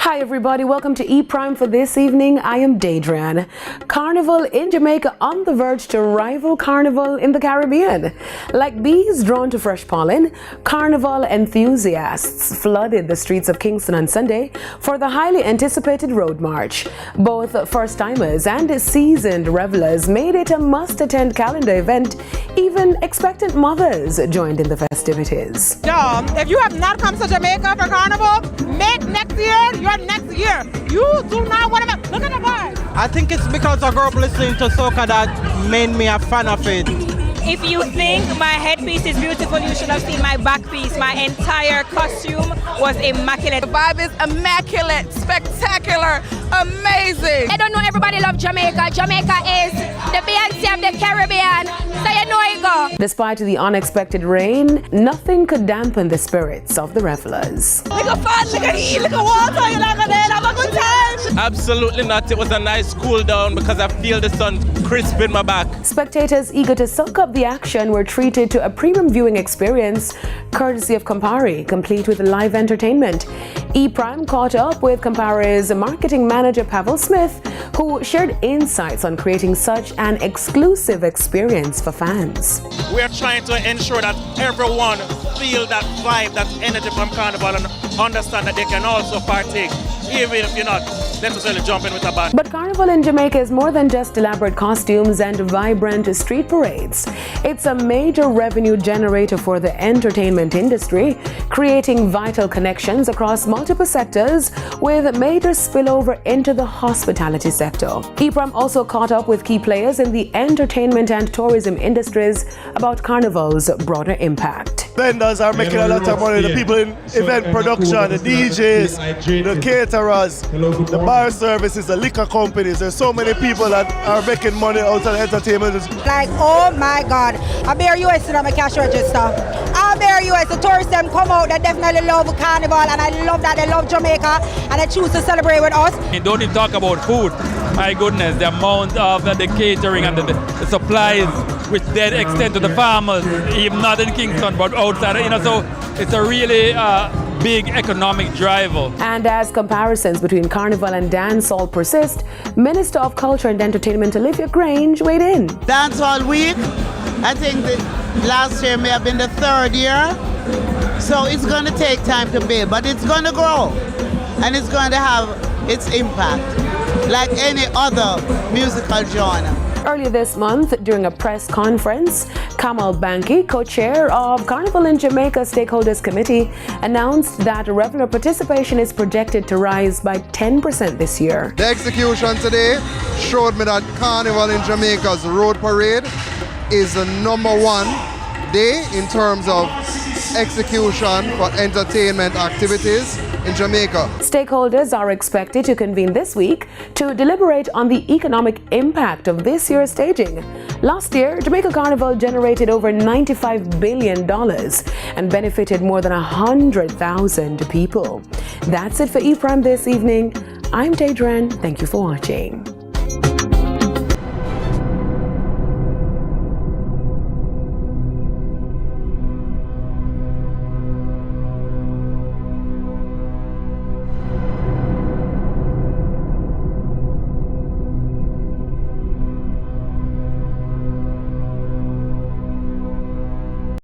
Hi everybody, welcome to E Prime for this evening. I am Daedran. Carnival in Jamaica on the verge to rival Carnival in the Caribbean. Like bees drawn to fresh pollen, Carnival enthusiasts flooded the streets of Kingston on Sunday for the highly anticipated Road March. Both first-timers and seasoned revelers made it a must-attend calendar event. Even expectant mothers joined in the festivities. If you have not come to Jamaica for Carnival, make next year your next year. You do not want to look at the bar. I think it's because I grew up listening to soca that made me a fan of it. If you think my headpiece is beautiful, you should have seen my back piece. My entire costume was immaculate. The vibe is immaculate, spectacular, amazing. I don't know everybody loves Jamaica. Jamaica is the Beyonce of the Caribbean. So you know it go. Despite the unexpected rain, nothing could dampen the spirits of the revelers. Look at fun, look at eat, look at water, you like that, have a good time. Absolutely not. It was a nice cool down because I feel the sun crisp in my back. Spectators eager to soak up the action were treated to a premium viewing experience courtesy of Campari, complete with live entertainment. E Prime caught up with Campari's marketing manager Pavel Smith, who shared insights on creating such an exclusive experience for fans. We're trying to ensure that everyone feel that vibe, that energy from Carnival, and understand that they can also partake, even if you're not necessarily jumping with a band. But Carnival in Jamaica is more than just elaborate costumes and vibrant street parades. It's a major revenue generator for the entertainment industry, creating vital connections across multiple sectors with major spillover into the hospitality sector. EPRAM also caught up with key players in the entertainment and tourism industries about Carnival's broader impact. Vendors are making a lot of money, the people in event production, the DJs, the caterers, the bar services, the liquor companies. There's so many people that are making money out of entertainment. Like, oh my God, I bear US on my cash register. I bear US, the tourists them come out, they definitely love Carnival, and I love that they love Jamaica, and they choose to celebrate with us. You don't even talk about food. My goodness, the amount of the catering and the supplies which then extend to the farmers, even not in Kingston, but outside, so it's a really big economic driver. And as comparisons between Carnival and Dancehall persist, Minister of Culture and Entertainment Olivia Grange weighed in. Dancehall week, I think that last year may have been the third year, so it's going to take time to build, but it's going to grow, and it's going to have its impact, like any other musical genre. Earlier this month, during a press conference, Kamal Banki, co-chair of Carnival in Jamaica Stakeholders Committee, announced that reveller participation is projected to rise by 10% this year. The execution today showed me that Carnival in Jamaica's road parade is the #1 day in terms of execution for entertainment activities in Jamaica. Stakeholders are expected to convene this week to deliberate on the economic impact of this year's staging. Last year, Jamaica Carnival generated over $95 billion and benefited more than 100,000 people. That's it for E Prime this evening. I'm Daedran. Thank you for watching.